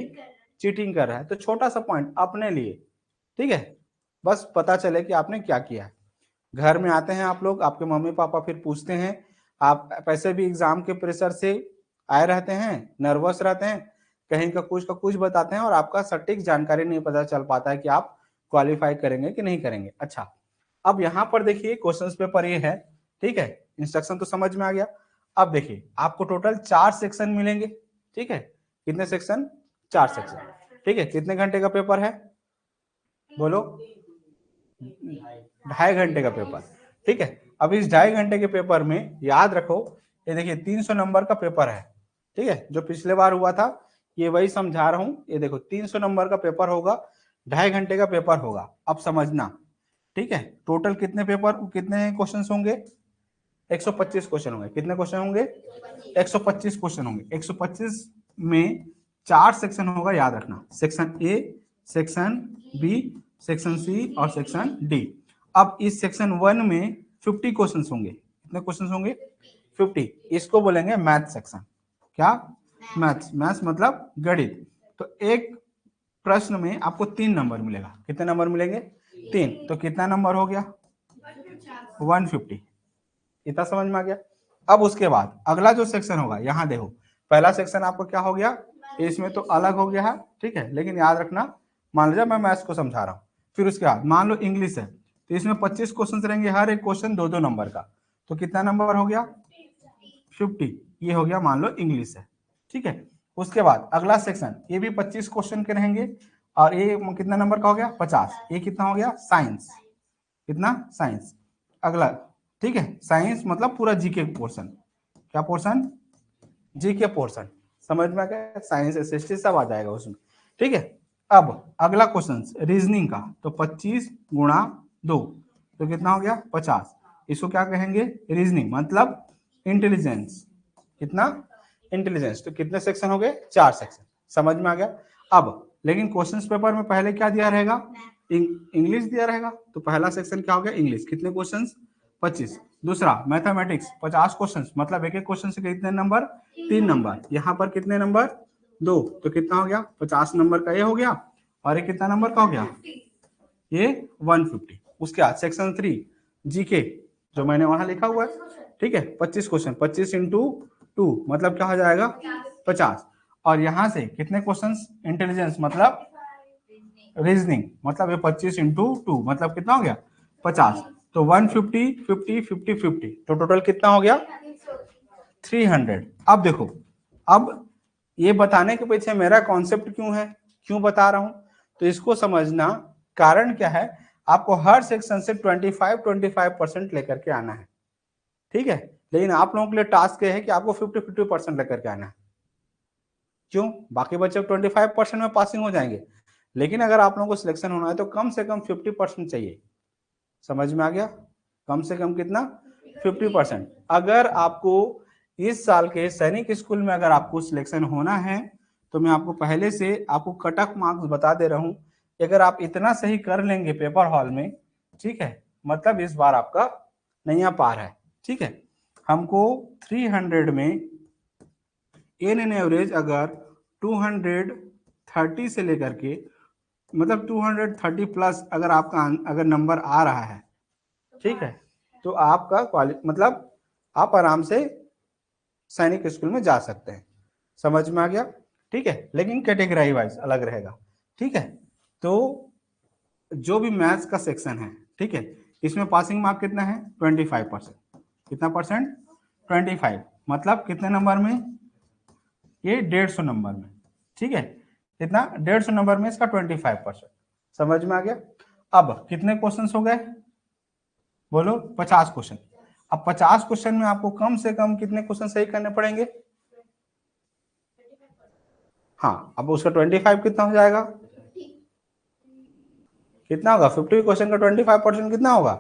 चीटिंग कर रहा है, तो छोटा सा पॉइंट अपने लिए, ठीक है, बस पता चले कि आपने क्या किया है। घर में आते हैं आप लोग, आपके मम्मी पापा फिर पूछते हैं, आप पैसे भी एग्जाम के प्रेशर से आए रहते हैं, नर्वस रहते हैं, कहीं का कुछ बताते हैं और आपका सटीक जानकारी नहीं पता चल पाता है कि आप क्वालिफाई करेंगे कि नहीं करेंगे। अच्छा, अब यहाँ पर देखिए क्वेश्चंस पेपर ये है, ठीक है, इंस्ट्रक्शन तो समझ में आ गया। अब देखिए आपको टोटल 4 सेक्शन मिलेंगे, ठीक है, कितने सेक्शन? 4 सेक्शन, ठीक है। कितने घंटे का पेपर है, बोलो? 2.5 घंटे का पेपर, ठीक है। अब इस 2.5 घंटे के पेपर में याद रखो, ये देखिए 300 नंबर का पेपर है, ठीक है, जो पिछले बार हुआ था, ये वही समझा रहा हूं। ये देखो 300 नंबर का पेपर होगा, 2.5 घंटे का पेपर होगा। अब समझना, ठीक है, टोटल कितने पेपर, कितने क्वेश्चन होंगे? 125 क्वेश्चन होंगे। कितने क्वेश्चन होंगे? 125 क्वेश्चन होंगे। 125 में 4 सेक्शन होगा, याद रखना, section A, section B, section C और सेक्शन डी। अब इस सेक्शन 1 में 50 क्वेश्चन होंगे। कितने क्वेश्चन होंगे? 50। इसको बोलेंगे मैथ सेक्शन। क्या? मैथ्स। मैथ्स मतलब गणित। तो एक प्रश्न में आपको 3 नंबर मिलेगा। कितने नंबर मिलेंगे? 3। तो कितना नंबर हो गया? 150। इतना समझ में आ गया। अब उसके बाद अगला जो सेक्शन होगा, यहाँ देखो, पहला सेक्शन आपको क्या हो गया, इसमें तो अलग हो गया है, ठीक है, लेकिन याद रखना, मान लीजिए मैं मैथ्स को समझा रहा हूँ, फिर उसके बाद मान लो इंग्लिश है, तो इसमें 25 क्वेश्चन रहेंगे, हर एक क्वेश्चन 2-2 नंबर का। तो कितना नंबर हो गया? 50। ये हो गया, मान लो इंग्लिश है, ठीक है। उसके बाद अगला सेक्शन, ये भी 25 क्वेश्चन के रहेंगे, और ये कितना नंबर का हो गया? 50। ये कितना हो गया? साइंस। कितना? साइंस। अगला, ठीक है, साइंस मतलब पूरा जीके पोर्शन। क्या पोर्शन? GK portion. समझ में आ गया? साइंस एसएसटी सब आ जाएगा उसमें, ठीक है। अब अगला क्वेश्चन रीजनिंग का, तो 25 गुणा 2, तो कितना हो गया? 50। इसको क्या कहेंगे? रीजनिंग मतलब इंटेलिजेंस। कितना? इंटेलिजेंस। तो कितने सेक्शन हो गए? 4 सेक्शन। समझ में आ गया? अब लेकिन क्वेश्चंस पेपर में पहले क्या दिया रहेगा? इंग्लिश दिया रहेगा, तो पहला सेक्शन क्या हो गया? इंग्लिश। कितने क्वेश्चंस? 25। दूसरा मैथमेटिक्स 50 क्वेश्चंस, मतलब एक एक क्वेश्चन से कितने नंबर? 3 नंबर। यहाँ पर कितने नंबर? 2। तो कितना हो गया? 50 नंबर का ये हो गया, और ये कितना नंबर का हो गया? ये 150। उसके बाद सेक्शन 3 जीके, जो मैंने वहां लिखा हुआ है, ठीक है, 25 क्वेश्चन, 25 इंटू 2 मतलब क्या हो जाएगा? 50। और यहाँ से कितने क्वेश्चंस इंटेलिजेंस मतलब रीजनिंग, मतलब ये 25 इंटू 2 मतलब कितना हो गया 50। तो 150 50 50 50 तो टोटल कितना हो गया 300। अब देखो, अब ये बताने के पीछे मेरा कॉन्सेप्ट क्यों है, क्यों बता रहा हूं, तो इसको समझना। कारण क्या है, आपको हर सेक्शन से 25-25% लेकर के आना है, ठीक है। लेकिन आप लोगों के लिए टास्क ये है कि आपको 50-50% लेकर के आना है। क्यों, बाकी बच्चे 25% में पासिंग हो जाएंगे, लेकिन अगर आप लोगों को सिलेक्शन होना है तो कम से कम 50% चाहिए। समझ में आ गया, कम से कम कितना 50%। अगर आपको इस साल के सैनिक स्कूल में अगर आपको सिलेक्शन होना है तो मैं आपको पहले से आपको कट ऑफ मार्क्स बता दे रहा हूं। अगर आप इतना सही कर लेंगे पेपर हॉल में, ठीक है, मतलब इस बार आपका नैया पार है, ठीक है। हमको 300 में एन एवरेज अगर 230 से लेकर के मतलब 230 प्लस अगर आपका अगर नंबर आ रहा है, ठीक है, तो आपका मतलब आप आराम से सैनिक स्कूल में जा सकते हैं। समझ में आ गया, ठीक है। लेकिन कैटेगरी वाइज अलग रहेगा, ठीक है। तो जो भी मैथ्स का सेक्शन है, ठीक है, इसमें पासिंग मार्क कितना है 25%। कितना परसेंट 25, मतलब कितने नंबर में, ये 150 नंबर में, ठीक है। कितना 150 नंबर में इसका 25%। समझ में आ गया। अब कितने क्वेश्चन हो गए बोलो 50 क्वेश्चन। अब 50 क्वेश्चन में आपको कम से कम कितने क्वेश्चन सही करने पड़ेंगे, हाँ, अब उसका 25 कितना हो जाएगा, कितना होगा 50 क्वेश्चन का 25% कितना होगा,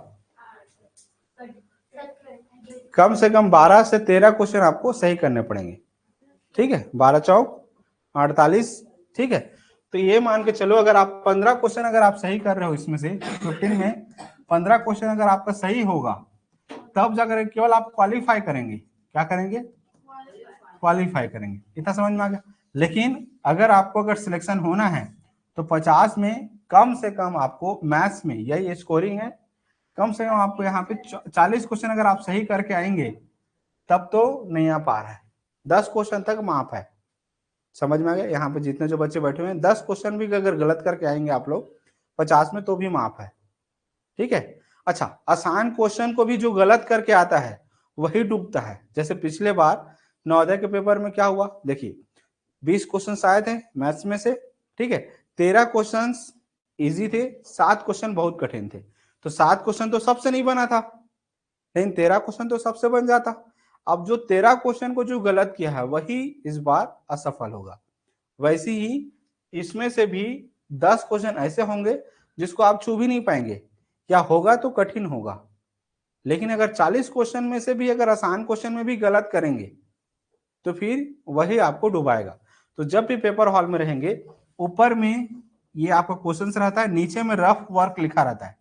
कम से कम 12 से 13 क्वेश्चन आपको सही करने पड़ेंगे, ठीक है। 12 चौक 48, ठीक है। तो ये मान के चलो अगर आप 15 क्वेश्चन अगर आप सही कर रहे हो, इसमें से 15 में 15 क्वेश्चन अगर आपका सही होगा तब जाकर केवल आप क्वालिफाई करेंगे। क्या करेंगे, क्वालिफाई करेंगे। इतना समझ में आ गया। लेकिन अगर आपको अगर सिलेक्शन होना है तो 50 में कम से कम आपको मैथ्स में यही स्कोरिंग है, कम से कम आपको यहाँ पे 40 क्वेश्चन अगर आप सही करके आएंगे तब तो नैया पार है। 10 क्वेश्चन तक माफ है। समझ में आ गया। यहाँ पे जितने जो बच्चे बैठे हुए हैं 10 क्वेश्चन भी अगर गलत करके आएंगे आप लोग 50 में तो भी माफ है, ठीक है। अच्छा, आसान क्वेश्चन को भी जो गलत करके आता है वही डूबता है। जैसे पिछले बार नवोदय के पेपर में क्या हुआ, देखिए 20 क्वेश्चन आए थे मैथ्स में से, ठीक है। 13 क्वेश्चन इजी थे, 7 क्वेश्चन बहुत कठिन थे। तो 7 क्वेश्चन तो सबसे नहीं बना था, लेकिन 13 क्वेश्चन तो सबसे बन जाता। अब जो 13 क्वेश्चन को जो गलत किया है वही इस बार असफल होगा। वैसे ही इसमें से भी 10 क्वेश्चन ऐसे होंगे जिसको आप छू भी नहीं पाएंगे, क्या होगा तो कठिन होगा। लेकिन अगर 40 क्वेश्चन में से भी अगर आसान क्वेश्चन में भी गलत करेंगे तो फिर वही आपको डुबाएगा। तो जब भी पेपर हॉल में रहेंगे, ऊपर में ये आपका क्वेश्चन रहता है, नीचे में रफ वर्क लिखा रहता है।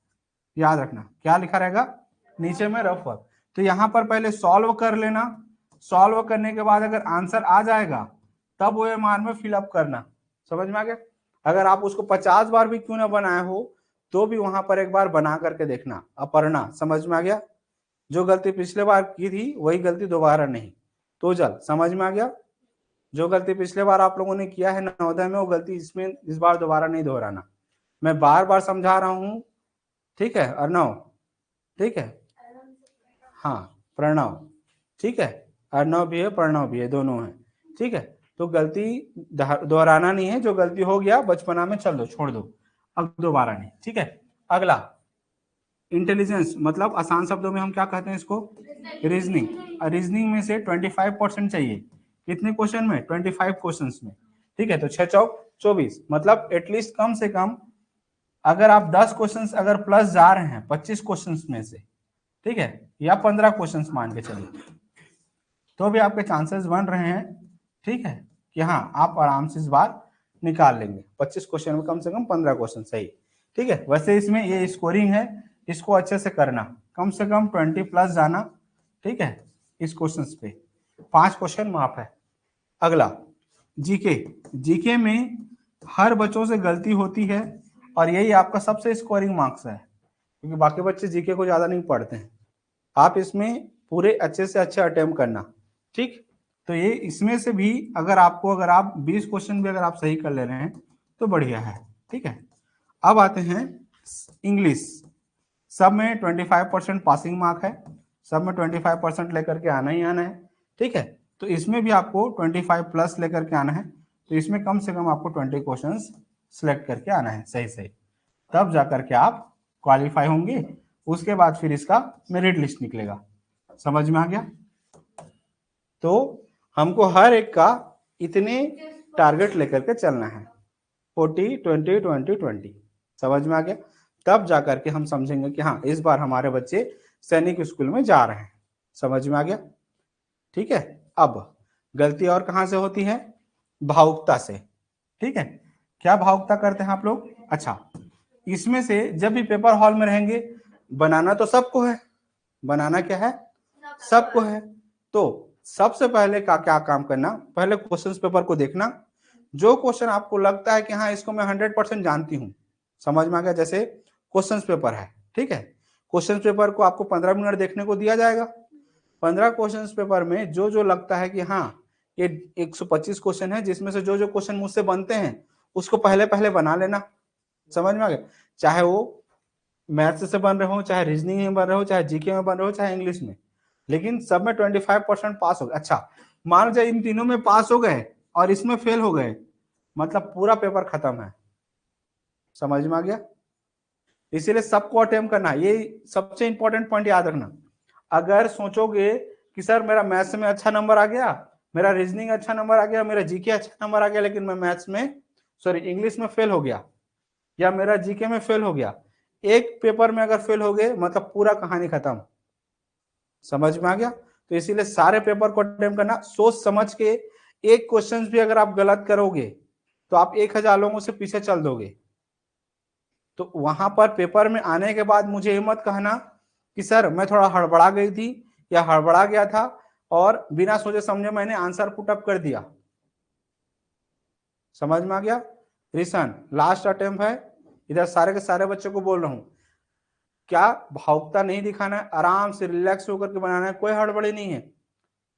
याद रखना क्या लिखा रहेगा, नीचे में रफ वर्क। तो यहाँ पर पहले सॉल्व कर लेना, सॉल्व करने के बाद अगर आंसर आ जाएगा तब वो मान में फिलअप करना। समझ में आ गया। अगर आप उसको 50 बार भी क्यों ना बनाए हो तो भी वहां पर एक बार बना करके देखना, अपरना। समझ में आ गया। जो गलती पिछले बार की थी वही गलती दोबारा नहीं। तो जल समझ में आ गया। जो गलती पिछले बार आप लोगों ने किया है नवोदय में वो गलती इसमें इस बार दोबारा नहीं दोहराना। मैं बार बार समझा रहा हूँ, ठीक है। अर्णव, ठीक है, हाँ प्रणव, ठीक है। अर्णव भी है प्रणव भी है, दोनों है, ठीक है। तो गलती दोहराना नहीं है, जो गलती हो गया बचपना में चल दो छोड़ दो, अब दोबारा नहीं, ठीक है। अगला इंटेलिजेंस मतलब आसान शब्दों में हम क्या कहते हैं इसको, रीजनिंग। रीजनिंग में से 25% चाहिए। कितने क्वेश्चन में 25 क्वेश्चन में, ठीक है। तो 6 चौक 24 मतलब एटलीस्ट कम से कम अगर आप 10 क्वेश्चन अगर प्लस जा रहे हैं 25 क्वेश्चन में से, ठीक है, या 15 क्वेश्चन मान के चलिए, तो भी आपके चांसेस बन रहे हैं, ठीक है, कि हाँ आप आराम से इस बार निकाल लेंगे। 25 क्वेश्चन में कम से कम 15 क्वेश्चन सही, ठीक है। वैसे इसमें ये स्कोरिंग है, इसको अच्छे से करना, कम से कम 20 प्लस जाना, ठीक है। इस क्वेश्चन पे 5 क्वेश्चन माफ है। अगला जीके। जीके में हर बच्चों से गलती होती है और यही आपका सबसे स्कोरिंग मार्क्स है, क्योंकि बाकी बच्चे जीके को ज्यादा नहीं पढ़ते हैं। आप इसमें पूरे अच्छे से अच्छे अटेम्प्ट करना, ठीक। तो ये इसमें से भी अगर आप 20 क्वेश्चन भी अगर आप सही कर ले रहे हैं तो बढ़िया है। ठीक है, अब आते हैं इंग्लिश। सब में 25% पासिंग मार्क है, सब में 25% लेकर के आना ही आना है। ठीक है, तो इसमें भी आपको 25 प्लस लेकर के आना है। तो इसमें कम से कम आपको 20 क्वेश्चन सिलेक्ट करके आना है सही सही, तब जाकर के आप क्वालिफाई होंगे। उसके बाद फिर इसका मेरिट लिस्ट निकलेगा। समझ में आ गया? तो हमको हर एक का इतने टारगेट लेकर के चलना है, 40 20 20 20। समझ में आ गया? तब जाकर के हम समझेंगे कि हाँ इस बार हमारे बच्चे सैनिक स्कूल में जा रहे हैं। समझ में आ गया? ठीक है, अब गलती और कहां से होती है? भावुकता से। ठीक है, क्या भावुकता करते हैं आप लोग? अच्छा, इसमें से जब भी पेपर हॉल में रहेंगे, बनाना तो सबको है, बनाना क्या है? सबको है। तो सबसे पहले का क्या काम करना? पहले क्वेश्चन पेपर को देखना, जो क्वेश्चन आपको लगता है कि हाँ इसको मैं 100% जानती हूँ। समझ में आ गया? जैसे क्वेश्चन पेपर है, ठीक है, क्वेश्चन पेपर को आपको 15 मिनट देखने को दिया जाएगा। 15 क्वेश्चन पेपर में जो जो लगता है कि हाँ ये 125 क्वेश्चन है, जिसमें से जो जो क्वेश्चन मुझसे बनते हैं उसको पहले पहले बना लेना। समझ में आ गया? चाहे वो मैथ्स से बन रहे हो, चाहे रीजनिंग में बन रहे हो, चाहे जीके में बन रहे हो, चाहे इंग्लिश में, लेकिन सब में 25% पास हो गए। अच्छा, मान लीजिए इन तीनों में पास हो गए और इसमें फेल हो गए, मतलब पूरा पेपर खत्म है। समझ में आ गया? इसीलिए सबको अटेम्प्ट करना, ये सबसे इंपॉर्टेंट पॉइंट याद रखना। अगर सोचोगे कि सर मेरा मैथ्स में अच्छा नंबर आ गया, मेरा रीजनिंग अच्छा नंबर आ गया, मेरा जीके अच्छा नंबर आ गया, लेकिन मैं मैथ्स में इंग्लिश में फेल हो गया या मेरा जीके में फेल हो गया, एक पेपर में अगर फेल हो गए मतलब पूरा कहानी खत्म। समझ में आ गया? तो इसीलिए सारे पेपर को अटेम्प्ट करना, सोच समझ के। एक क्वेश्चन भी अगर आप गलत करोगे तो आप 1000 लोगों से पीछे चल दोगे। तो वहां पर पेपर में आने के बाद मुझे ये मत कहना कि सर मैं थोड़ा हड़बड़ा गई थी या हड़बड़ा गया था और बिना सोचे समझे मैंने आंसर पुटअप कर दिया। समझ में आ गया? रिशन लास्ट अटेम्प्ट है, इधर सारे के सारे बच्चों को बोल रहा हूं, क्या भावुकता नहीं दिखाना है, आराम से रिलैक्स होकर के बनाना है, कोई हड़बड़ी नहीं है।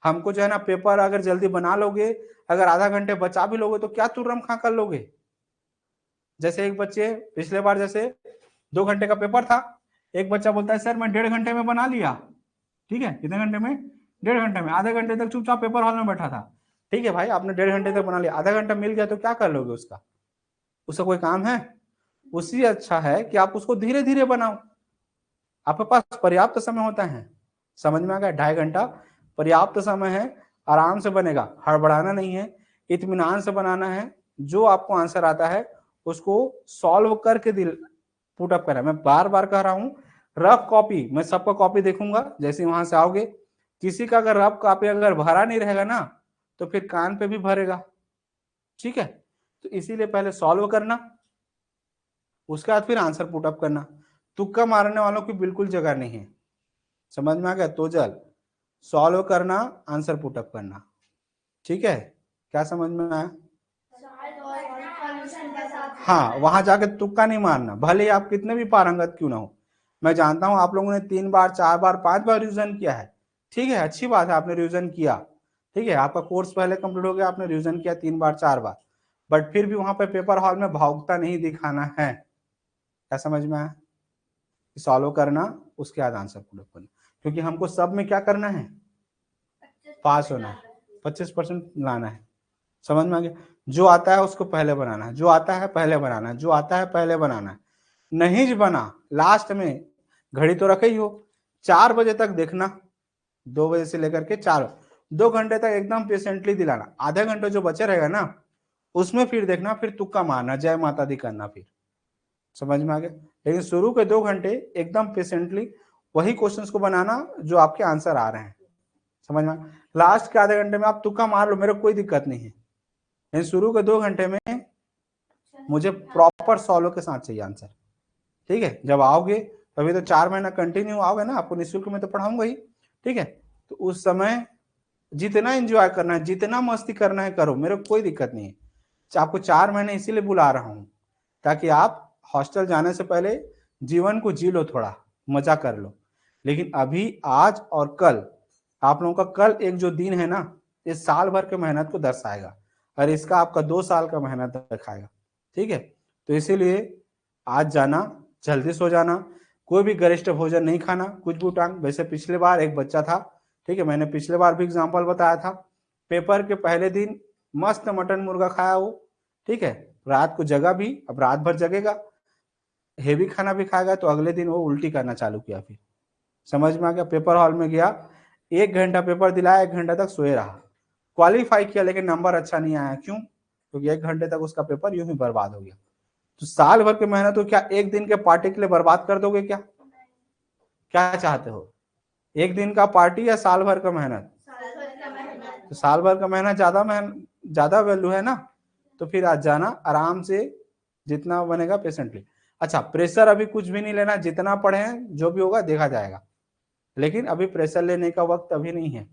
हमको जो है ना पेपर अगर जल्दी बना लोगे, अगर आधा घंटे बचा भी लोगे तो क्या तुर्रम खा कर लोगे। जैसे एक बच्चे पिछले बार जैसे 2 घंटे का पेपर था, एक बच्चा बोलता है सर मैं 1.5 घंटे में बना लिया। ठीक है, कितने घंटे में? 1.5 घंटे में। आधे घंटे तक चुपचाप पेपर हॉल में बैठा था। ठीक है भाई, आपने 1.5 घंटे तक बना लिया, आधा घंटा मिल गया तो क्या कर लोगे उसका? उसका कोई काम है? उससे अच्छा है कि आप उसको धीरे धीरे बनाओ, आपके पास पर्याप्त समय होता है। समझ में आ गया? 2.5 घंटा पर्याप्त समय है, आराम से बनेगा, हड़बड़ाना नहीं है, इत्मीनान से बनाना है। जो आपको आंसर आता है उसको सॉल्व करके दिल पुटअप करा। मैं बार बार कह रहा हूं, रफ कॉपी, मैं सबका कॉपी देखूंगा जैसे वहां से आओगे, किसी का अगर रफ कॉपी अगर भरा नहीं रहेगा ना तो फिर कान पे भी भरेगा। ठीक है, तो इसीलिए पहले सॉल्व करना, उसके बाद फिर आंसर पुटअप करना। तुक्का मारने वालों की बिल्कुल जगह नहीं है। समझ में आ गया? तो जल सॉल्व करना, आंसर पुटअप करना। ठीक है, क्या समझ में आया? हाँ, वहां जाके तुक्का नहीं मारना, भले आप कितने भी पारंगत क्यों ना हो। मैं जानता हूं आप लोगों ने 3 बार 4 बार 5 बार रिवीजन किया है। ठीक है, अच्छी बात है, आपने रिवीजन किया। ठीक है, आपका कोर्स पहले कंप्लीट हो गया, आपने रिवीजन किया 3 बार 4 बार, बट फिर भी वहां पर पेपर हॉल में भावुकता नहीं दिखाना है। क्या समझ में आया? सॉल्व करना, उसके बाद आंसर पुट करना, क्योंकि हमको सब में क्या करना है? पास होना है, 25% लाना है। समझ में आ गया? जो आता है उसको पहले बनाना है, जो आता है पहले बनाना है, जो आता है पहले बनाना है। नहीं बना, लास्ट में घड़ी तो रखे ही हो, 4 बजे तक देखना, 2 बजे से लेकर के 4, 2 घंटे तक एकदम पेशेंटली दिलाना। आधे घंटे जो बचे रहेगा ना उसमें फिर देखना, फिर तुक्का मारना, जय माता दी करना फिर। समझ में आ गया? लेकिन शुरू के 2 घंटे एकदम पेशेंटली वही क्वेश्चंस को बनाना जो आपके आंसर आ रहे हैं। समझ में? लास्ट के आधे घंटे में आप तुक्का मार लो, मेरे को कोई दिक्कत नहीं है, लेकिन शुरू के 2 घंटे में मुझे प्रॉपर सॉल्व के साथ चाहिए आंसर। ठीक है, जब आओगे तभी तो 4 महीना कंटिन्यू आओगे ना, आपको निःशुल्क में तो पढ़ाऊंगा ही। ठीक है, तो उस समय जितना एंजॉय करना है, जितना मस्ती करना है करो, मेरे को कोई दिक्कत नहीं है। आपको 4 महीने इसीलिए बुला रहा हूं ताकि आप हॉस्टल जाने से पहले जीवन को जी लो, थोड़ा मजा कर लो। लेकिन अभी आज और कल, आप लोगों का कल एक जो दिन है ना, इस साल भर के मेहनत को दर्शाएगा और इसका आपका 2 साल का मेहनत दिखाएगा। ठीक है, तो इसीलिए आज जाना, जल्दी सो जाना, कोई भी गरिष्ठ भोजन नहीं खाना, कुछ भी उठान। वैसे पिछले बार एक बच्चा था, ठीक है, मैंने पिछले बार भी एग्जाम्पल बताया था, पेपर के पहले दिन मस्त मटन मुर्गा खाया वो, ठीक है, रात को जगा भी, अब रात भर जगेगा, हेवी खाना भी खाएगा, तो अगले दिन वो उल्टी करना चालू किया। फिर समझ में आ गया, पेपर हॉल में गया, 1 घंटा पेपर दिलाया, 1 घंटा तक सोए रहा, क्वालिफाई किया लेकिन नंबर अच्छा नहीं आया। क्यों? क्योंकि 1 घंटे तक उसका पेपर यूं ही बर्बाद हो गया। तो साल भर की मेहनत हो क्या एक दिन के पार्टी के लिए बर्बाद कर दोगे क्या? क्या चाहते हो, एक दिन का पार्टी या साल भर का मेहनत? तो साल भर का मेहनत ज्यादा वैल्यू है ना। तो फिर आज जाना आराम से, जितना बनेगा पेशेंटली। अच्छा, प्रेशर अभी कुछ भी नहीं लेना, जितना पढ़े हैं जो भी होगा देखा जाएगा, लेकिन अभी प्रेशर लेने का वक्त अभी नहीं है।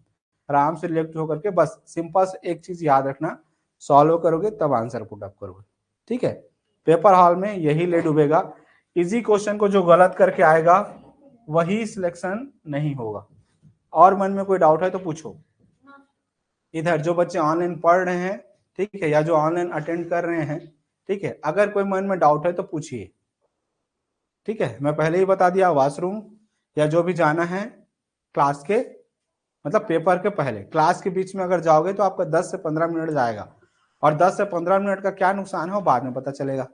आराम से रिलैक्स होकर के बस सिंपल से एक चीज याद रखना, सॉल्व करोगे तब आंसर पुट अप करोगे। ठीक है, पेपर हॉल में यही ले डूबेगा, इजी क्वेश्चन को जो गलत करके आएगा वही सिलेक्शन नहीं होगा। और मन में कोई डाउट है तो पूछो। इधर जो बच्चे ऑनलाइन पढ़ रहे हैं, ठीक है, या जो ऑनलाइन अटेंड कर रहे हैं, ठीक है, अगर कोई मन में डाउट है तो पूछिए। ठीक है, मैं पहले ही बता दिया, वॉशरूम या जो भी जाना है क्लास के, मतलब पेपर के पहले, क्लास के बीच में अगर जाओगे तो आपका 10 से 15 मिनट जाएगा, और 10 से 15 मिनट का क्या नुकसान है वो बाद में पता चलेगा।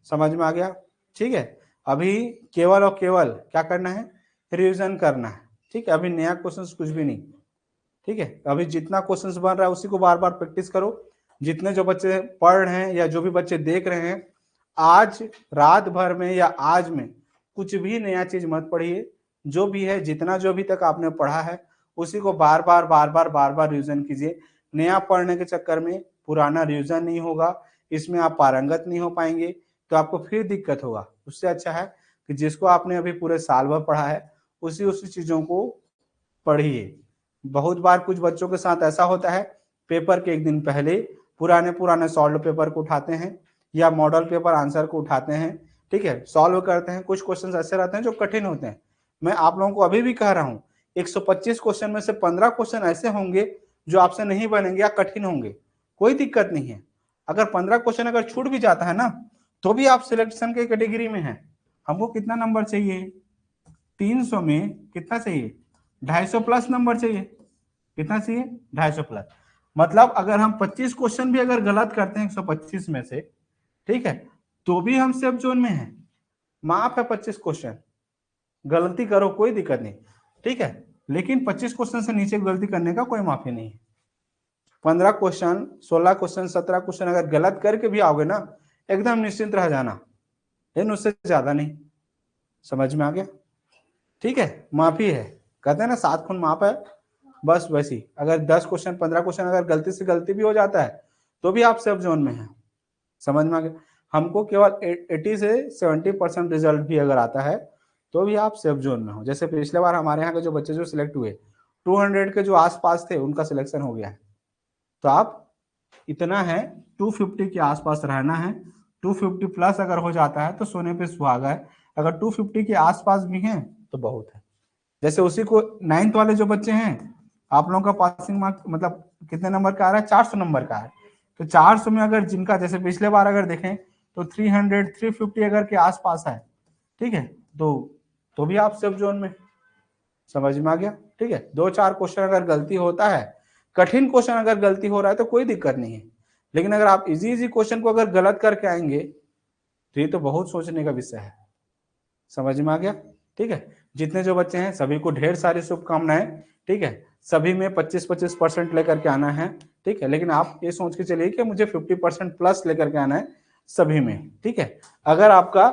समझ में आ गया? ठीक है, अभी केवल और केवल क्या करना है, रिवीजन करना है। ठीक है, अभी नया क्वेश्चन कुछ भी नहीं। ठीक है, अभी जितना क्वेश्चंस बन रहा है उसी को बार बार प्रैक्टिस करो। जितने जो बच्चे पढ़ रहे हैं या जो भी बच्चे देख रहे हैं, आज रात भर में या आज में कुछ भी नया चीज मत पढ़िए। जो भी है, जितना जो भी तक आपने पढ़ा है उसी को बार बार रिवीजन कीजिए। नया पढ़ने के चक्कर में पुराना रिवीजन नहीं होगा, इसमें आप पारंगत नहीं हो पाएंगे, तो आपको फिर दिक्कत होगा। उससे अच्छा है कि जिसको आपने अभी पूरे साल भर पढ़ा है उसी उसी चीजों को पढ़िए। बहुत बार कुछ बच्चों के साथ ऐसा होता है, पेपर के एक दिन पहले पुराने सॉल्व पेपर को उठाते हैं या मॉडल पेपर आंसर को उठाते हैं, ठीक है, सॉल्व करते हैं। कुछ क्वेश्चन ऐसे रहते हैं जो कठिन होते हैं। मैं आप लोगों को अभी भी कह रहा हूं, 125 क्वेश्चन में से 15 क्वेश्चन ऐसे होंगे जो आपसे नहीं बनेंगे या कठिन होंगे, कोई दिक्कत नहीं है। अगर 15 क्वेश्चन अगर छूट भी जाता है ना, तो भी आप सिलेक्शन के कैटेगरी में हैं। हमको कितना नंबर चाहिए? 300 में कितना चाहिए? 250 प्लस नंबर चाहिए। कितना चाहिए? 250 प्लस। मतलब अगर हम 25 क्वेश्चन भी अगर गलत करते हैं 125 में से, ठीक है, तो भी हम सेफ जोन में हैं। माफ है 25 क्वेश्चन, गलती करो कोई दिक्कत नहीं, ठीक है, लेकिन 25 क्वेश्चन से नीचे गलती करने का कोई माफी नहीं है। 15 क्वेश्चन, 16 क्वेश्चन, 17 क्वेश्चन अगर गलत करके भी आओगे ना, एकदम निश्चिंत रह जाना, लेकिन उससे ज्यादा नहीं। समझ में आ गया? ठीक है, माफी है, कहते हैं ना 7 खून माफ है, बस वैसी। अगर 10 क्वेश्चन 15 क्वेश्चन अगर गलती से गलती भी हो जाता है तो भी आप सेफ जोन में हैं। समझ में आ गया? हमको केवल 80 से 70% रिजल्ट भी अगर आता है तो भी आप सेफ जोन में हो। जैसे पिछले बार हमारे यहाँ के जो बच्चे जो सिलेक्ट हुए 200 के जो आसपास थे उनका सिलेक्शन हो गया है। तो आप इतना है 250 के आसपास रहना है। 250 प्लस अगर हो जाता है तो सोने पे सुहागा है, अगर 250 के आसपास भी हैं तो बहुत है। जैसे उसी को 9th वाले जो बच्चे हैं, आप लोगों का पासिंग मार्क मतलब कितने नंबर का आ रहा है? 400 नंबर का है। तो 400 में अगर जिनका, जैसे पिछले बार अगर देखें तो 300 350 अगर के आसपास है, ठीक है, तो भी आप सेफ जोन में। समझ में आ गया? ठीक है, 2-4 क्वेश्चन अगर गलती होता है, कठिन क्वेश्चन अगर गलती हो रहा है तो कोई दिक्कत नहीं है, लेकिन अगर आप इजी क्वेश्चन को अगर गलत करके आएंगे तो ये तो बहुत सोचने का विषय है। समझ में आ गया? ठीक है, जितने जो बच्चे हैं सभी को ढेर सारी शुभकामनाएं। ठीक है, सभी में 25% लेकर के आना है। ठीक है, लेकिन आप ये सोच के चलिए कि मुझे 50% प्लस लेकर के आना है सभी में। ठीक है, अगर आपका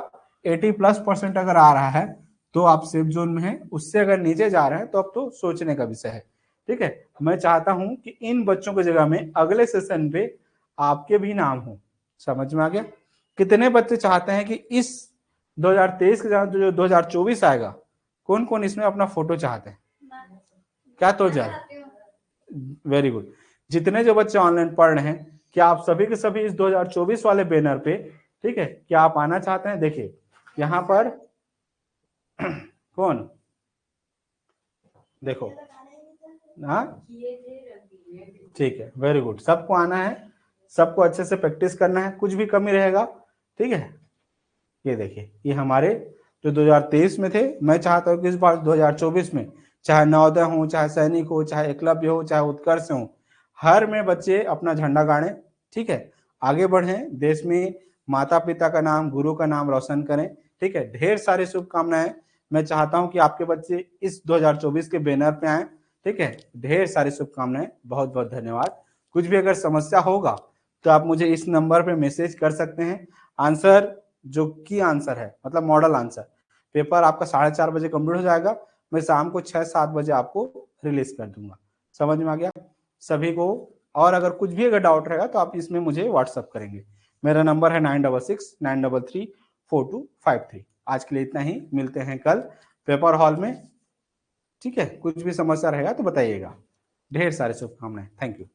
80+% अगर आ रहा है तो आप सेफ जोन में हैं, उससे अगर नीचे जा रहे हैं तो अब तो सोचने का विषय है। ठीक है, मैं चाहता हूं कि इन बच्चों की जगह में अगले सेशन पे आपके भी नाम हो। समझ में आ गया? कितने बच्चे चाहते हैं कि इस 2023 के साथ जो 2024 आएगा, कौन कौन इसमें अपना फोटो चाहते हैं? क्या तो जाए? Very good. जितने जो बच्चे ऑनलाइन पढ़ रहे हैं, क्या आप सभी के सभी इस 2024 वाले बैनर पे, ठीक है, क्या आप आना चाहते हैं? देखिए यहाँ पर कौन, देखो, हाँ ठीक है, वेरी गुड। सबको आना है, सबको अच्छे से प्रैक्टिस करना है, कुछ भी कमी रहेगा, ठीक है। ये देखिए, ये हमारे जो 2023 में थे, मैं चाहता हूँ कि इस बार 2024 में चाहे नवोदय हो, चाहे सैनिक हो, चाहे एकलव्य हो, चाहे उत्कर्ष हो, हर में बच्चे अपना झंडा गाड़ें, ठीक है। आगे बढ़ें, देश में माता पिता का नाम, गुरु का नाम रोशन करें, ठीक है। ढेर सारी शुभकामनाएं। मैं चाहता हूं कि आपके बच्चे इस 2024 के बैनर पे आए, ठीक है। ढेर सारी शुभकामनाएं, बहुत बहुत धन्यवाद। कुछ भी अगर समस्या होगा तो आप मुझे इस नंबर पे मैसेज कर सकते हैं। आंसर जो की आंसर है, मतलब मॉडल आंसर, पेपर आपका 4:30 बजे कंप्लीट हो जाएगा। मैं शाम को 6-7 बजे आपको रिलीज कर दूंगा। समझ में आ गया सभी को? और अगर कुछ भी अगर डाउट रहेगा तो आप इसमें मुझे व्हाट्सअप करेंगे। मेरा नंबर है 9669334253। आज के लिए इतना ही, मिलते हैं कल पेपर हॉल में, ठीक है। कुछ भी समस्या रहेगा तो बताइएगा। ढेर सारी शुभकामनाएं। Thank you.